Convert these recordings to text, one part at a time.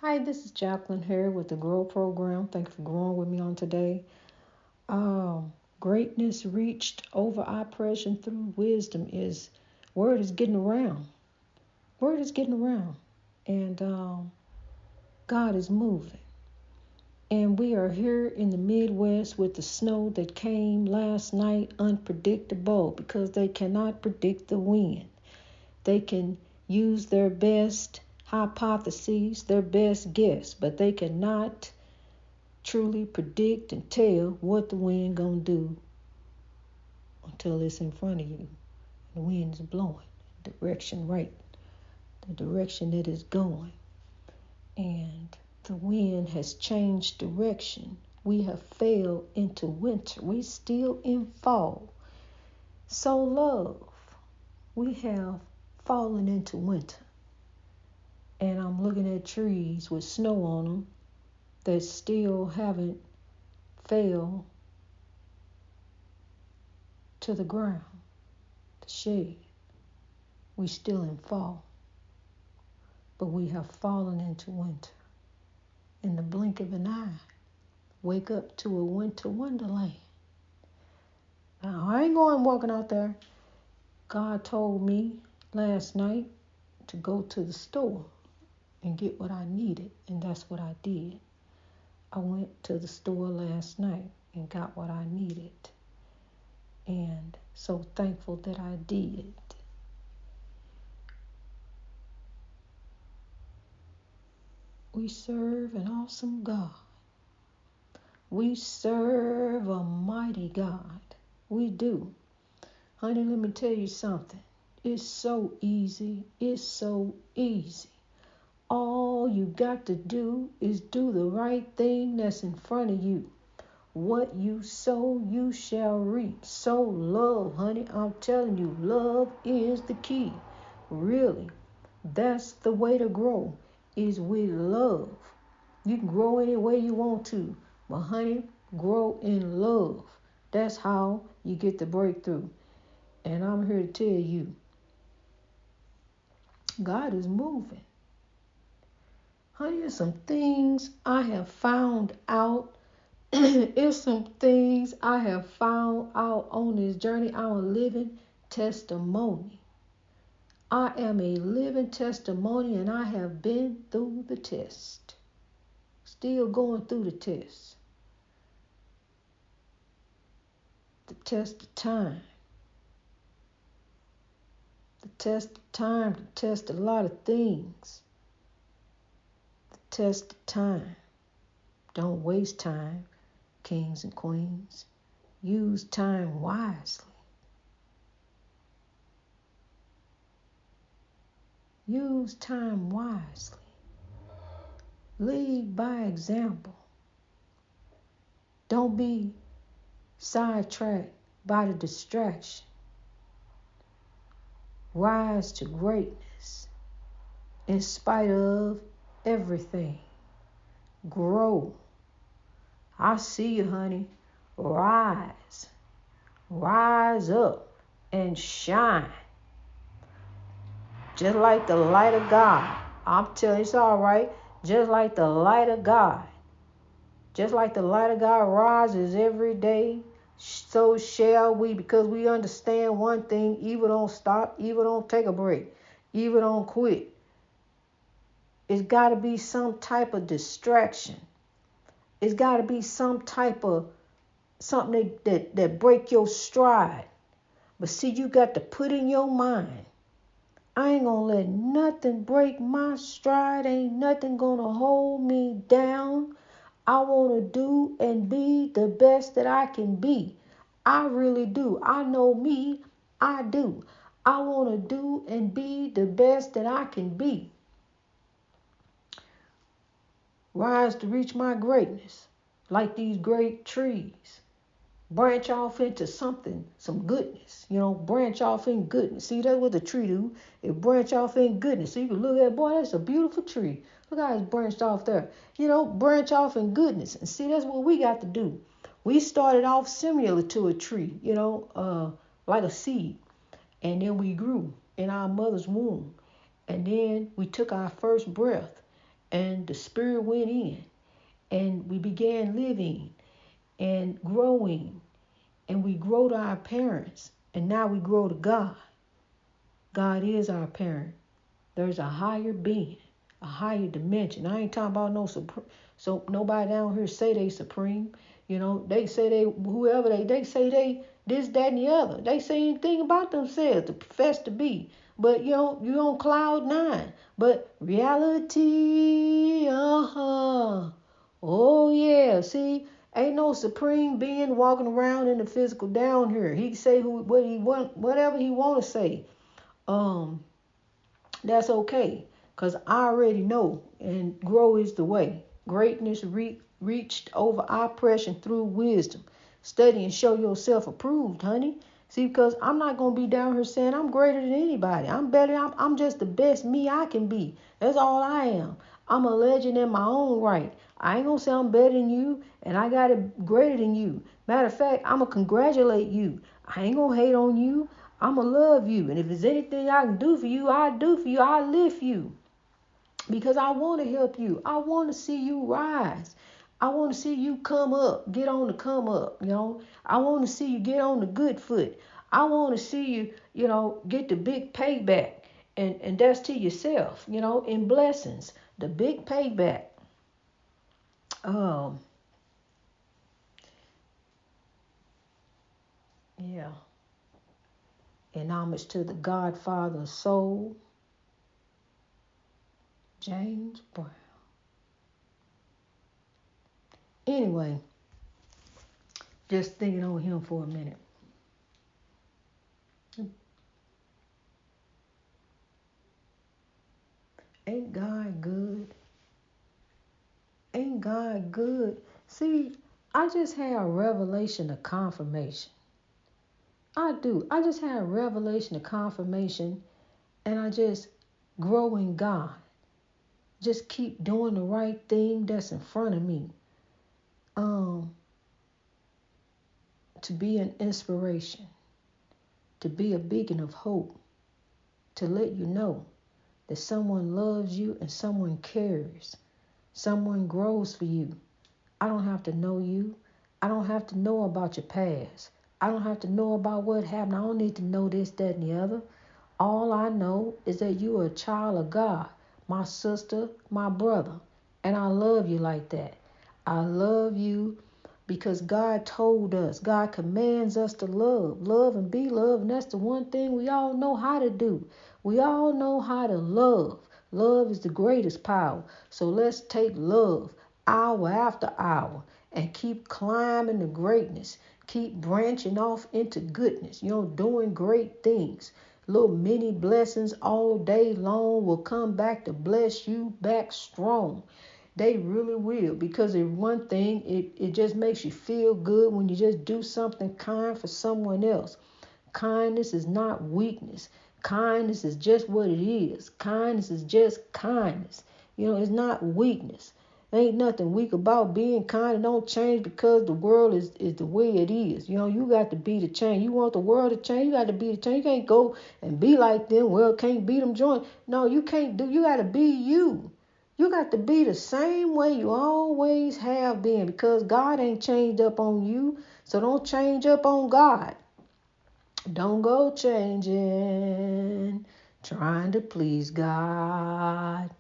Hi, this is Jacqueline here with the Grow Program. Thank you for growing with me on today. Greatness reached over oppression through wisdom is word is getting around. Word is getting around, and God is moving. And we are here in the Midwest with the snow that came last night, unpredictable because they cannot predict the wind. They can use their best hypotheses, their best guess, but they cannot truly predict and tell what the wind gonna do until it's in front of you. The wind is blowing direction right, the direction that it's going, and the wind has changed direction. We have fell into winter. We still in fall. So love, we have fallen into winter. And I'm looking at trees with snow on them that still haven't fell to the ground, the shade. We still in fall, but we have fallen into winter. In the blink of an eye, wake up to a winter wonderland. Now, I ain't going walking out there. God told me last night to go to the store and get what I needed, and that's what I did. I went to the store last night and got what I needed, and so thankful that I did. We serve an awesome God. We serve a mighty God. We do. Honey, let me tell you something. It's so easy. It's so easy. All you got to do is do the right thing that's in front of you. What you sow, you shall reap. Sow love, honey. I'm telling you, love is the key. Really. That's the way to grow, is with love. You can grow any way you want to, but honey, grow in love. That's how you get the breakthrough. And I'm here to tell you, God is moving. Honey, there's some things I have found out. It's some things I have found out on this journey. I'm a living testimony. I am a living testimony, and I have been through the test. Still going through the test. The test of time. The test of time to test a lot of things. The test of time. Don't waste time, kings and queens. Use time wisely. Use time wisely. Lead by example. Don't be sidetracked by the distraction. Rise to greatness in spite of everything. Grow. I see you, honey. Rise. Rise up and shine. Just like the light of God. I'm telling you, it's all right. Just like the light of God. Just like the light of God rises every day, so shall we, because we understand one thing: evil don't stop, evil don't take a break, evil don't quit. It's got to be some type of distraction. It's got to be some type of something that break your stride. But see, you got to put in your mind, I ain't going to let nothing break my stride. Ain't nothing going to hold me down. I want to do and be the best that I can be. I really do. I know me. I do. I want to do and be the best that I can be. Rise to reach my greatness, like these great trees. Branch off into something, some goodness. Branch off in goodness. See, that's what the tree do. It branch off in goodness. So you can look at it, boy, that's a beautiful tree. Look how it's branched off there. Branch off in goodness. And see, that's what we got to do. We started off similar to a tree, like a seed. And then we grew in our mother's womb. And then we took our first breath. and the Spirit went in, and we began living and growing, and we grow to our parents, and now we grow to God. God is our parent. There's a higher being, a higher dimension. I ain't talking about so nobody down here say they supreme. They say they say they this, that, and the other. They say anything about themselves to profess to be. But you on cloud 9. But reality, oh yeah. See, ain't no supreme being walking around in the physical down here. He say what he want, whatever he want to say. That's okay, because I already know, and grow is the way. Greatness reached over oppression through wisdom. Study and show yourself approved, honey. See, because I'm not going to be down here saying I'm greater than anybody. I'm better. I'm just the best me I can be. That's all I am. I'm a legend in my own right. I ain't going to say I'm better than you, and I got it greater than you. Matter of fact, I'm going to congratulate you. I ain't going to hate on you. I'm going to love you. And if there's anything I can do for you, I do for you. I lift you. Because I want to help you. I want to see you rise. I want to see you come up. Get on the come up, I want to see you get on the good foot. I want to see you, get the big payback. And that's to yourself, in blessings. The big payback. Yeah. In homage to the Godfather of Soul, James Brown. Anyway, just thinking on him for a minute. Ain't God good? Ain't God good? See, I just had a revelation of confirmation. I do. I just had a revelation of confirmation, and I just grow in God. Just keep doing the right thing that's in front of me. To be an inspiration, to be a beacon of hope, to let you know that someone loves you and someone cares. Someone grows for you. I don't have to know you. I don't have to know about your past. I don't have to know about what happened. I don't need to know this, that, and the other. All I know is that you are a child of God, my sister, my brother, and I love you like that. I love you because God told us, God commands us to love and be loved, and that's the one thing we all know how to do. We all know how to love. Love is the greatest power. So let's take love hour after hour and keep climbing to greatness. Keep branching off into goodness, doing great things. Little mini blessings all day long will come back to bless you back strong. They really will, because if one thing, it just makes you feel good when you just do something kind for someone else. Kindness is not weakness. Kindness is just what it is. Kindness is just kindness. It's not weakness. There ain't nothing weak about being kind. It don't change because the world is the way it is. You got to be the change. You want the world to change, you got to be the change. You can't go and be like them. Well, can't beat them joint. No, you can't do. You got to be you. You got to be the same way you always have been, because God ain't changed up on you. So don't change up on God. Don't go changing, trying to please God.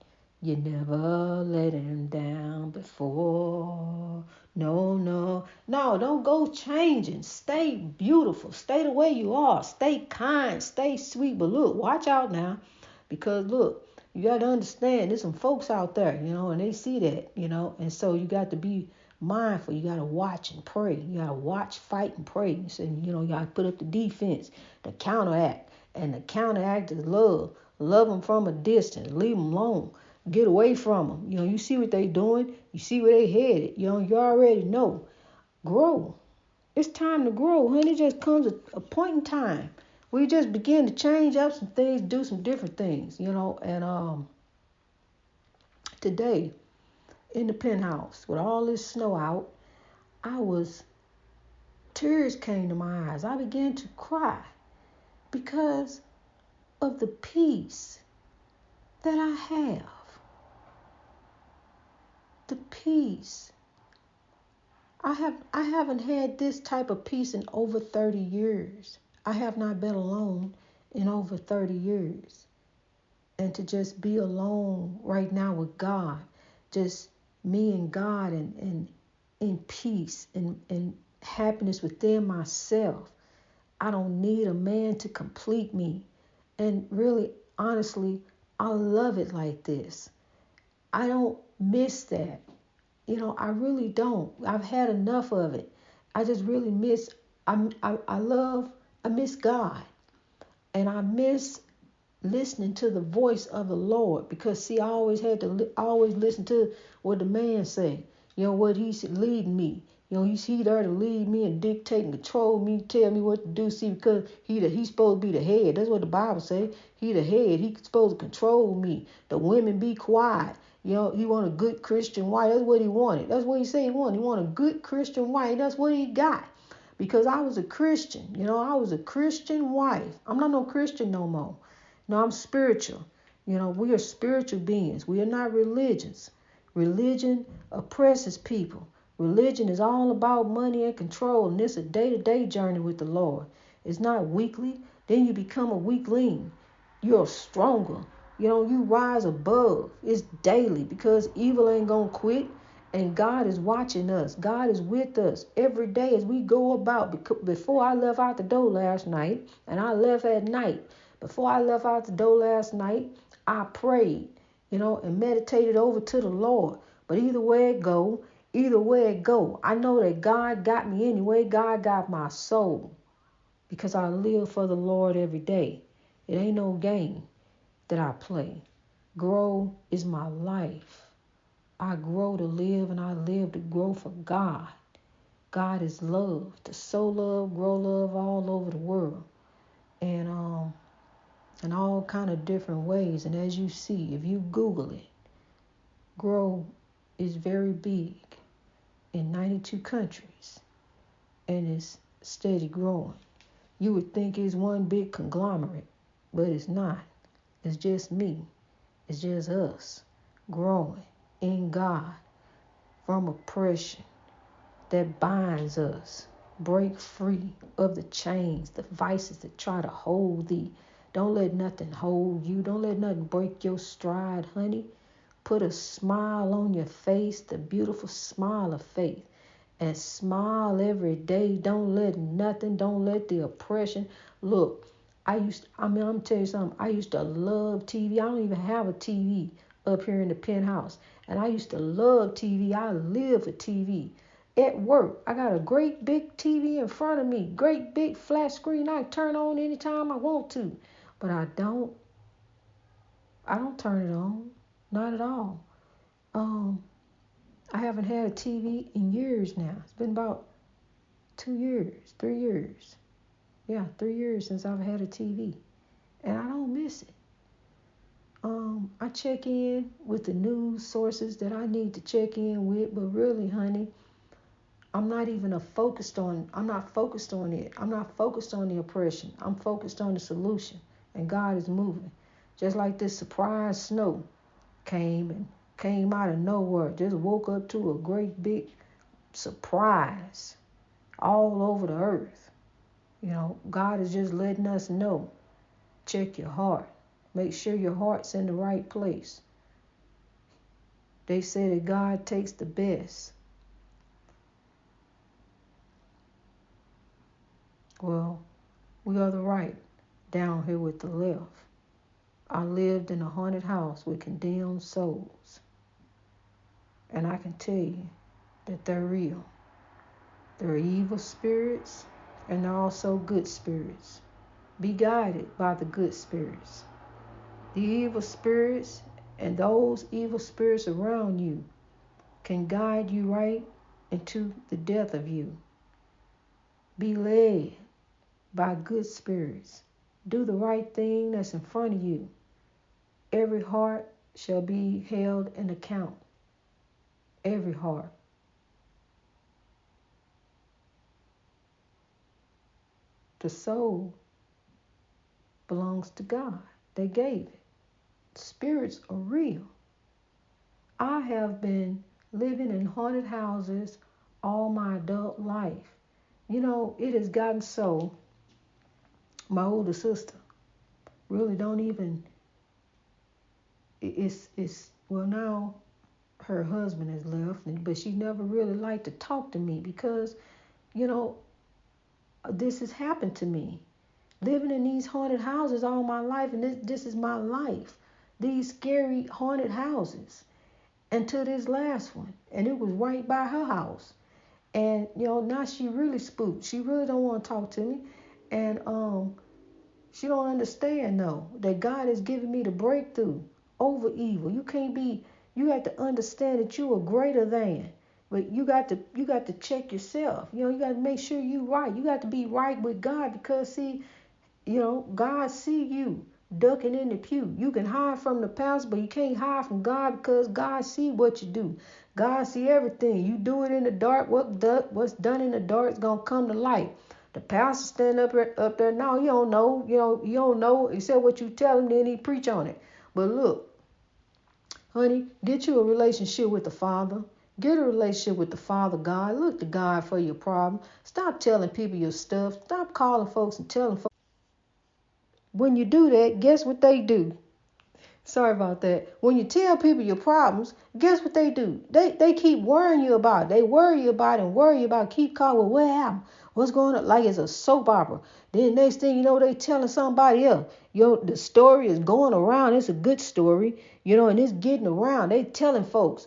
You never let him down before. No, don't go changing. Stay beautiful. Stay the way you are. Stay kind. Stay sweet. But look, watch out now. Because look, you got to understand, there's some folks out there, and they see that, and so you got to be mindful. You got to watch and pray. You got to watch, fight, and pray. And, you got to put up the defense, the counteract. And the counteract is love. Love them from a distance. Leave them alone. Get away from them. You see what they doing. You see where they headed. You already know. Grow. It's time to grow, honey. It just comes a point in time. We just begin to change up some things, do some different things, and today in the penthouse with all this snow out, tears came to my eyes. I began to cry because of the peace that I have. The peace. I haven't had this type of peace in over 30 years. I have not been alone in over 30 years. And to just be alone right now with God, just me and God, and in peace and happiness within myself. I don't need a man to complete me. And really, honestly, I love it like this. I don't miss that. I really don't. I've had enough of it. I just really miss, I miss God. And I miss listening to the voice of the Lord, because see, I always had to always listen to what the man say. What he's leading me. He's there to lead me and dictate and control me, tell me what to do. See, because he's supposed to be the head. That's what the Bible say. He the head. He's supposed to control me. The women be quiet. He want a good Christian wife. That's what he wanted. That's what he said he wanted. He want a good Christian wife. That's what he got. Because I was a Christian. I was a Christian wife. I'm not no Christian no more. No, I'm spiritual. We are spiritual beings. We are not religious. Religion oppresses people. Religion is all about money and control, and it's a day-to-day journey with the Lord. It's not weekly. Then you become a weakling. You're stronger. You rise above. It's daily, because evil ain't going to quit, and God is watching us. God is with us every day as we go about. Before I left out the door last night, and I left at night, before I left out the door last night, I prayed, and meditated over to the Lord. But either way it go, I know that God got me anyway. God got my soul, because I live for the Lord every day. It ain't no game that I play. Grow is my life. I grow to live, and I live to grow for God. God is love. To sow love, grow love all over the world. And in all kind of different ways. And as you see, if you Google it, grow is very big in 92 countries, and it's steady growing. You would think it's one big conglomerate, but it's not. It's just me. It's just us growing in God from oppression that binds us. Break free of the chains, the vices that try to hold thee. Don't let nothing hold you. Don't let nothing break your stride, honey. Put a smile on your face, the beautiful smile of faith. And smile every day. Don't let the oppression. Look, I'm going to tell you something. I used to love TV. I don't even have a TV up here in the penthouse. And I used to love TV. I live for TV. At work, I got a great big TV in front of me. Great big flat screen I can turn on anytime I want to. But I don't turn it on. Not at all. I haven't had a TV in years now. It's been about 2 years, 3 years. Yeah, 3 years since I've had a TV. And I don't miss it. I check in with the news sources that I need to check in with, but really, honey, I'm not focused on it. I'm not focused on the oppression. I'm focused on the solution. And God is moving. Just like this surprise snow came out of nowhere. Just woke up to a great big surprise all over the earth. God is just letting us know. Check your heart. Make sure your heart's in the right place. They say that God takes the best. Well, we are the right down here with the left. I lived in a haunted house with condemned souls. And I can tell you that they're real. There are evil spirits, and there are also good spirits. Be guided by the good spirits. The evil spirits and those evil spirits around you can guide you right into the death of you. Be led by good spirits. Do the right thing that's in front of you. Every heart shall be held in account. Every heart. The soul belongs to God. They gave it. Spirits are real. I have been living in haunted houses all my adult life. You know, it has gotten so, my older sister really don't even, it's well, now her husband has left, but she never really liked to talk to me because, you know, this has happened to me. Living in these haunted houses all my life, and this is my life. These scary haunted houses. And to this last one. And it was right by her house. And, you know, now she really spooked. She really don't want to talk to me. And she don't understand, though, that God has given me the breakthrough over evil. You have to understand that you are greater than. But you got to check yourself. You know, you got to make sure you're right. You got to be right with God because, see, you know, God see you ducking in the pew. You can hide from the pastor, but you can't hide from God because God see what you do. God see everything. You do it in the dark. What's done in the dark is gonna come to light. The pastor stand up there now. You don't know. You don't know except what you tell him. Then he preach on it. But look, honey, get you a relationship with the Father. Get a relationship with the Father God. Look to God for your problem. Stop telling people your stuff. Stop calling folks and telling folks. When you do that, guess what they do? Sorry about that. When you tell people your problems, guess what they do? They keep worrying you about it. They worry about it and worry about it. Keep calling, well, what happened? What's going on? Like it's a soap opera. Then next thing you know, they telling somebody else. You know, the story is going around. It's a good story, you know, and it's getting around. They telling folks.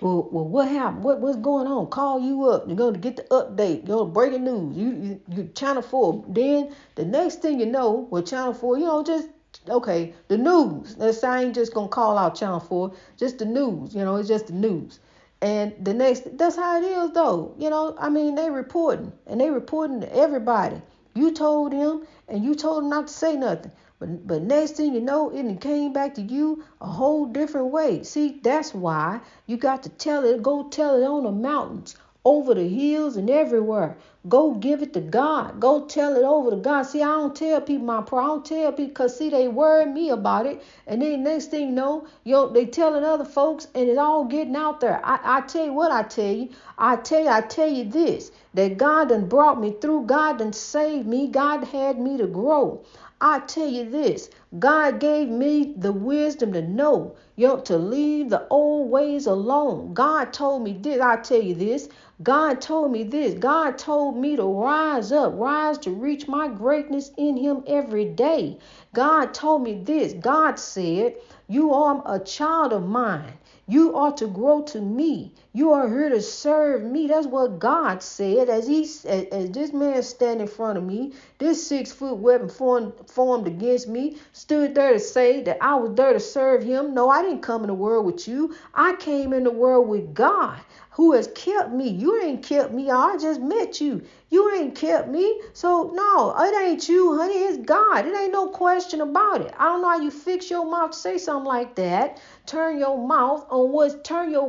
Well, what happened? What's going on? Call you up. You're going to get the update. You're breaking news. You Channel 4. Then the next thing you know, with Channel 4, you know, just, okay, the news. Let's say I ain't just going to call out Channel 4. Just the news. You know, it's just the news. And the next, that's how it is, though. You know, I mean, they reporting. And they reporting to everybody. You told them, and you told them not to say nothing. But next thing you know, it came back to you a whole different way. See, that's why you got to tell it. Go tell it on the mountains, over the hills, and everywhere. Go give it to God. Go tell it over to God. See, I don't tell people my problem. I don't tell people because, see, they worry me about it. And then next thing you know, they telling other folks, and it's all getting out there. I tell you what I tell you. I tell you this, that God done brought me through. God done saved me. God had me to grow. I tell you this, God gave me the wisdom to know, to leave the old ways alone. God told me this. I tell you this, God told me this. God told me to rise up, rise to reach my greatness in him every day. God told me this. God said, you are a child of mine. You are to grow to me. You are here to serve me. That's what God said as this man standing in front of me, this 6-foot weapon formed against me, stood there to say that I was there to serve him. No, I didn't come in the world with you. I came in the world with God, who has kept me. You ain't kept me. I just met you. You ain't kept me. So no, it ain't you, honey. It's God. It ain't no question about it. I don't know how you fix your mouth to say something like that. Turn your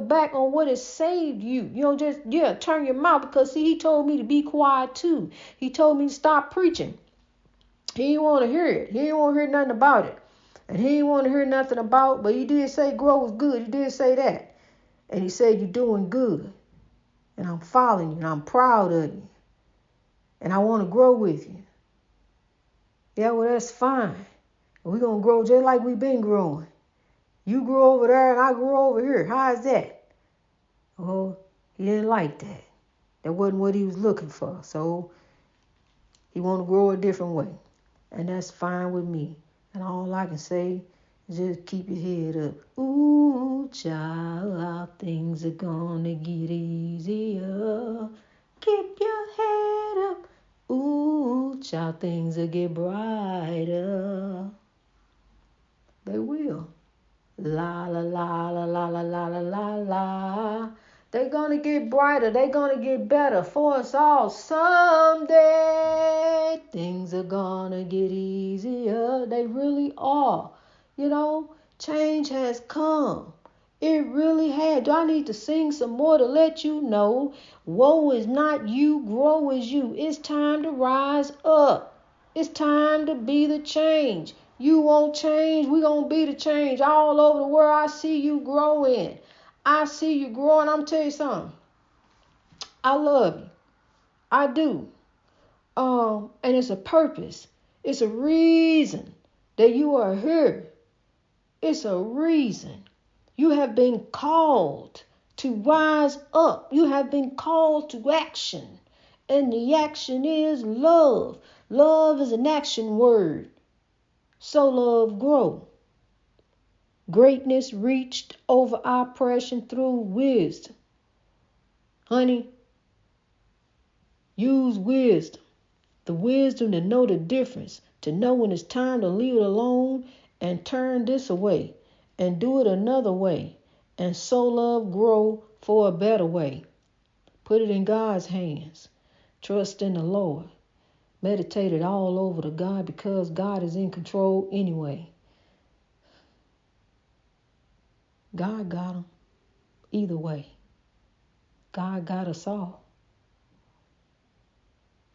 back on what has saved you. Turn your mouth, because see, he told me to be quiet too. He told me to stop preaching. He didn't want to hear it. He didn't want to hear nothing about it. And he didn't want to hear nothing about, but he did say grow was good. He did say that. And he said, you're doing good. And I'm following you, and I'm proud of you. And I want to grow with you. Yeah, well, that's fine. We're going to grow just like we've been growing. You grow over there, and I grow over here. How is that? Well, he didn't like that. That wasn't what he was looking for. So he want to grow a different way. And that's fine with me. And all I can say is just keep your head up. Ooh, child, things are gonna get easier. Keep your head up. Ooh, child, things will get brighter. They will. La la la la la la la la la la. They're gonna get brighter. They're gonna get better for us all someday. Things are gonna get easier. They really are. Change has come. It really had. Do I need to sing some more to let you know? Woe is not you, grow is you. It's time to rise up. It's time to be the change. You won't change. We're going to be the change all over the world. I see you growing. I see you growing. I'm tell you something. I love you. I do. And it's a purpose. It's a reason that you are here. It's a reason. You have been called to rise up. You have been called to action. And the action is love. Love is an action word. So love grow. Greatness reached over oppression through wisdom. Honey, use wisdom. The wisdom to know the difference. To know when it's time to leave it alone and turn this away and do it another way. And so love grow for a better way. Put it in God's hands. Trust in the Lord. Meditate it all over to God because God is in control anyway. God got them either way. God got us all.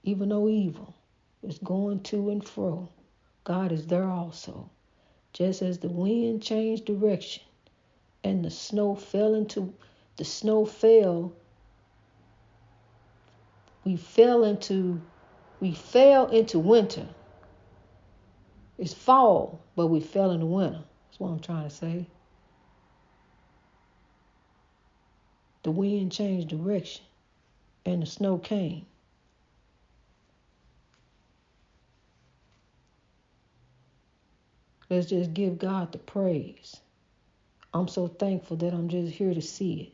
Even though evil is going to and fro, God is there also. Just as the wind changed direction and the snow fell, we fell into winter. It's fall, but we fell into winter. That's what I'm trying to say. The wind changed direction and the snow came. Let's just give God the praise. I'm so thankful that I'm just here to see it.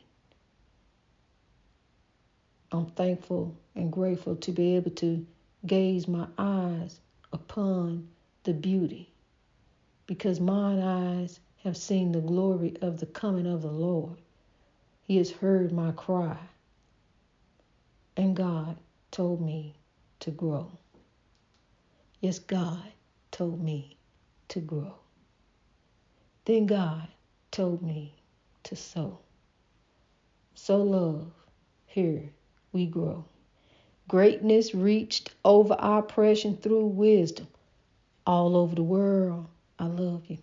I'm thankful and grateful to be able to gaze my eyes upon the beauty, because mine eyes have seen the glory of the coming of the Lord. He has heard my cry, and God told me to grow. Yes, God told me to grow. Then God told me to sow. So love, here we grow. Greatness reached over oppression through wisdom. All over the world, I love you.